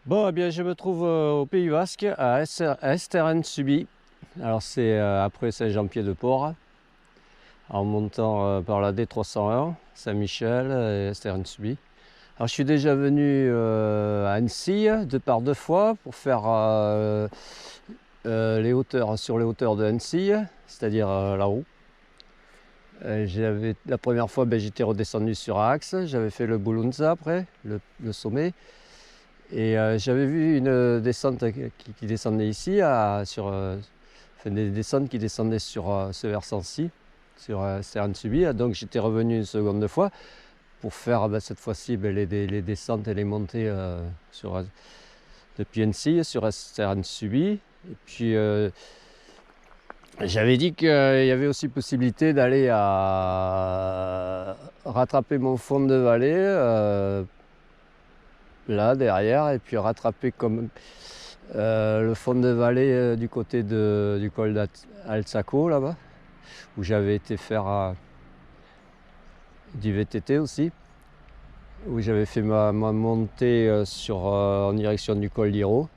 Bon, eh bien, je me trouve au Pays Basque, à Esteren-Subi. Alors, c'est après Saint-Jean-Pied-de-Port, en montant par la D301, Saint-Michel et Esteren-Subi. Alors, je suis déjà venu à Annecy par deux fois pour faire les hauteurs, sur les hauteurs de Annecy, c'est-à-dire là-haut. La première fois, j'étais redescendu sur Axe, j'avais fait le Boulunza après, le sommet. Et j'avais vu une descente qui descendait ici, des descentes qui descendaient sur ce versant-ci, sur Esteren-Subi. Donc j'étais revenu une seconde fois pour faire cette fois-ci les descentes et les montées depuis Annecy sur Esteren-Subi. Et puis j'avais dit qu'il y avait aussi possibilité d'aller rattraper mon fond de vallée. Là derrière, et puis rattraper comme le fond de vallée du côté du col d'Altsaco là-bas, où j'avais été faire du VTT aussi, où j'avais fait ma montée en direction du col d'Iro.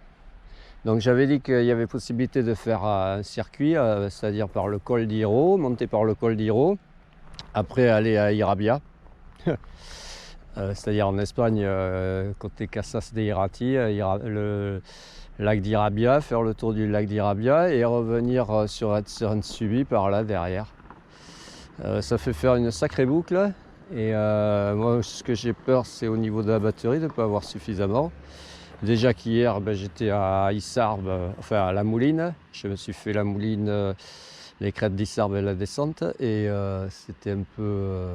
Donc j'avais dit qu'il y avait possibilité de faire un circuit, c'est-à-dire par le col d'Iro, monter par le col d'Iro, après aller à Irabia. C'est-à-dire en Espagne, côté Casas de Irati, le lac d'Irabia, faire le tour du lac d'Irabia et revenir sur Esteren-Subi par là derrière. Ça fait faire une sacrée boucle et moi ce que j'ai peur c'est au niveau de la batterie de ne pas avoir suffisamment. Déjà qu'hier j'étais à Issarbe, enfin à la Mouline, je me suis fait la Mouline, les crêtes d'Issarbe et la descente et c'était un peu...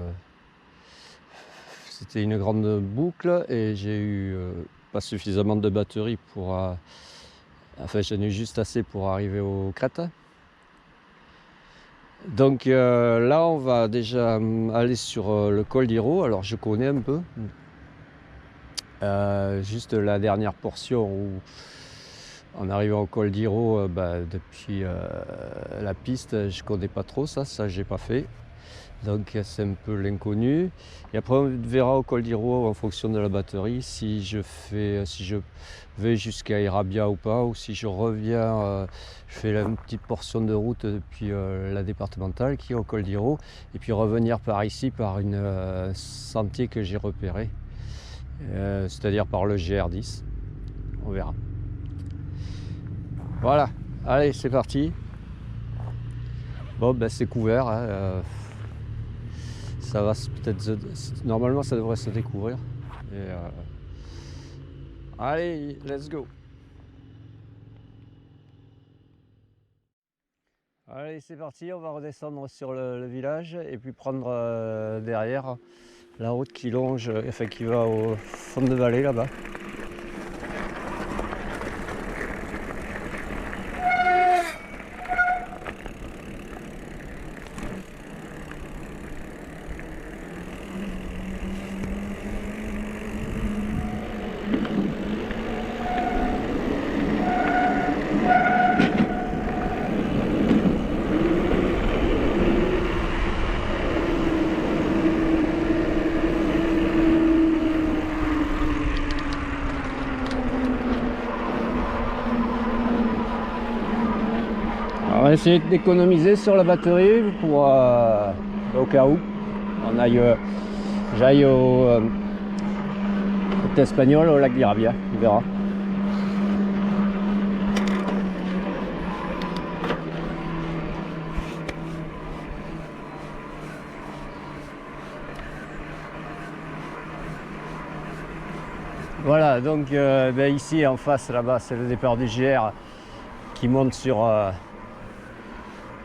C'était une grande boucle et j'ai eu pas suffisamment de batterie pour... enfin, j'en ai eu juste assez pour arriver aux crêtes. Donc là, on va déjà aller sur le col d'Iro. Alors, je connais un peu. Juste la dernière portion où, en arrivant au col d'Iro, depuis la piste, je connais pas trop ça j'ai pas fait. Donc c'est un peu l'inconnu. Et après on verra au col d'Iro en fonction de la batterie si je vais jusqu'à Irabia ou pas, ou si je reviens, je fais une petite portion de route depuis la départementale qui est au col d'Iro, et puis revenir par ici par un sentier que j'ai repéré, c'est-à-dire par le GR10. On verra. Voilà, allez c'est parti. Bon c'est couvert, hein, ça va peut-être, normalement ça devrait se découvrir. Et allez, let's go. Allez, c'est parti, on va redescendre sur le village et puis prendre derrière la route qui longe, enfin qui va au fond de vallée là-bas. On va essayer d'économiser sur la batterie pour au cas où j'aille au côté espagnol, au lac d'Irabia, on verra. Voilà, donc ici en face là-bas c'est le départ du GR qui monte sur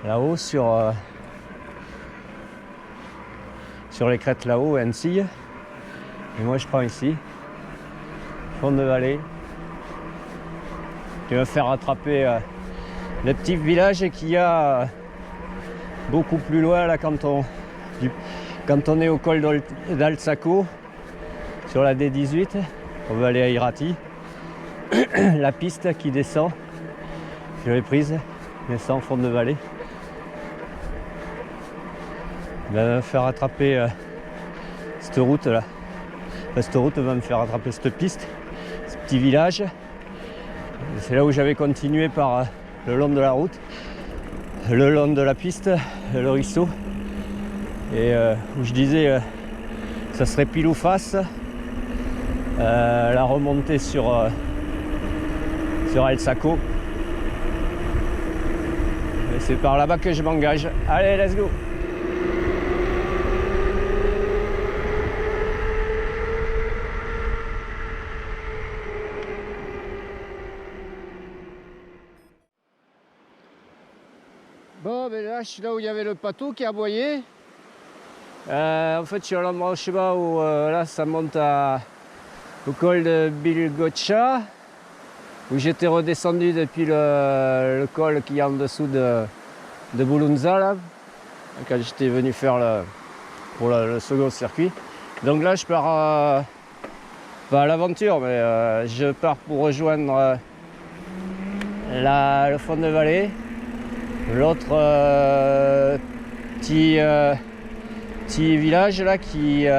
là-haut sur les crêtes là-haut, Annecy. Et moi je prends ici, fond de vallée, qui va faire rattraper le petit village qu'il y a beaucoup plus loin là quand on est au col d'Altsaco sur la D18. On va aller à Irati. La piste qui descend, je l'ai prise, descend en fond de vallée. Elle va me faire rattraper cette route là. Cette route va me faire rattraper cette piste. ce petit village. C'est là où j'avais continué par le long de la route, le long de la piste, le ruisseau. Et où je disais que ça serait pile ou face la remontée sur El Saco. Et c'est par là-bas que je m'engage. Allez, let's go! Bon, ben là, je suis là où il y avait le patou qui a aboyé. En fait, je suis à l'endroit, je sais pas où là, ça monte au col de Bilgocha, où j'étais redescendu depuis le col qui est en dessous de Bulunza, là, quand j'étais venu faire pour le second circuit. Donc là, je pars pas à l'aventure, mais je pars pour rejoindre le fond de vallée. L'autre petit village là qui est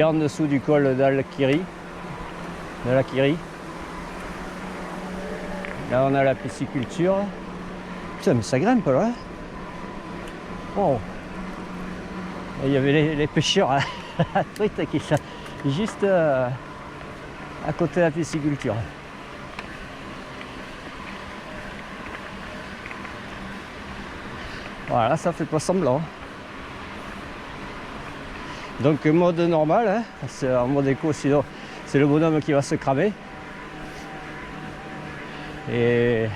en dessous du col d'Al-Kiri. Là on a la pisciculture. Putain, mais ça grimpe là. Oh. Il y avait les pêcheurs à truite qui sont juste à côté de la pisciculture. Voilà, ça fait pas semblant. Donc mode normal, hein. C'est en mode éco, sinon c'est le bonhomme qui va se cramer. Et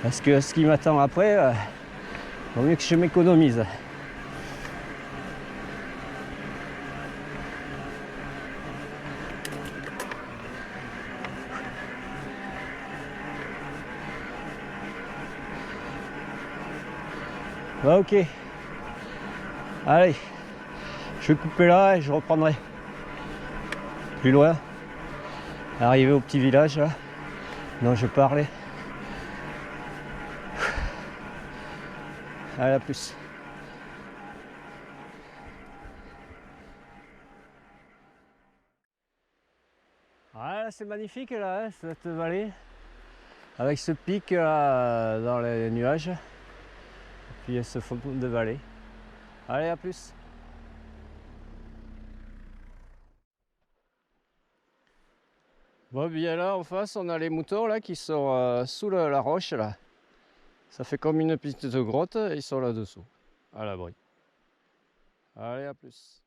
parce que ce qui m'attend après, vaut mieux que je m'économise. Bah, ok, allez, je vais couper là et je reprendrai plus loin, arrivé au petit village là dont je parlais. Allez, à plus. Voilà, c'est magnifique là, hein, cette vallée avec ce pic dans les nuages. Puis ce fond de vallée. Allez, à plus. Bon, bien là en face on a les moutons là qui sont sous la roche là. Ça fait comme une petite grotte, ils sont là dessous, à l'abri. Allez, à plus.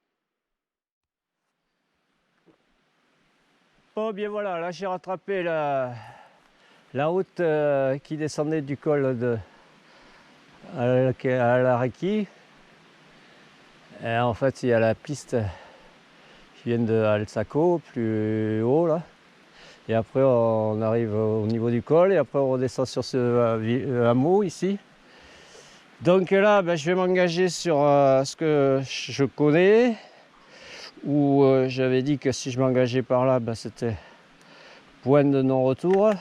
Bon, bien voilà, là j'ai rattrapé la route qui descendait du col de Al-Araki. Et en fait, il y a la piste qui vient de El Saco, plus haut là. Et après, on arrive au niveau du col et après, on redescend sur ce hameau ici. Donc là, ben, je vais m'engager sur ce que je connais. Où j'avais dit que si je m'engageais par là, ben, c'était point de non-retour.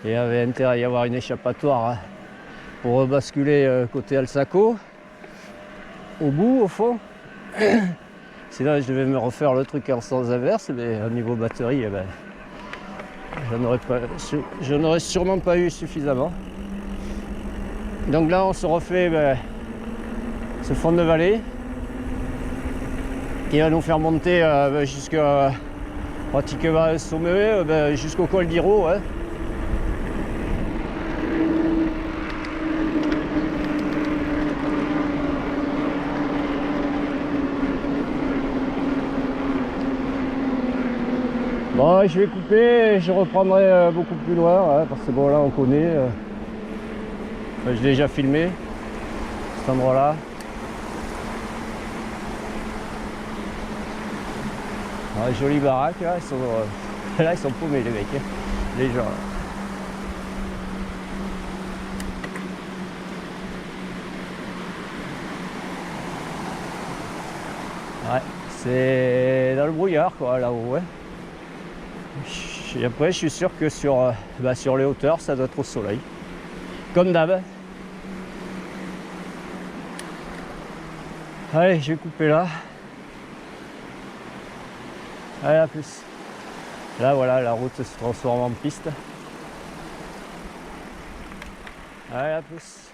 Il y avait intérêt à y avoir une échappatoire hein, pour rebasculer côté El Saco, au bout, au fond. Sinon, je devais me refaire le truc en sens inverse, mais au niveau batterie, eh ben, je n'aurais sûrement pas eu suffisamment. Donc là, on se refait ce fond de vallée qui va nous faire monter jusqu'à pratiquement un sommet, jusqu'au col d'Iro. Hein. Bon, je vais couper et je reprendrai beaucoup plus loin, hein, parce que bon là on connaît. Enfin, je l'ai déjà filmé, cet endroit-là. Ouais, jolie baraque, là, là ils sont paumés les mecs, hein, les gens. Là. Ouais, c'est dans le brouillard quoi, là-haut. Ouais. Et après, je suis sûr que sur les hauteurs, ça doit être au soleil. Comme d'hab. Allez, je vais couper là. Allez, à plus. Là, voilà, la route se transforme en piste. Allez, à plus.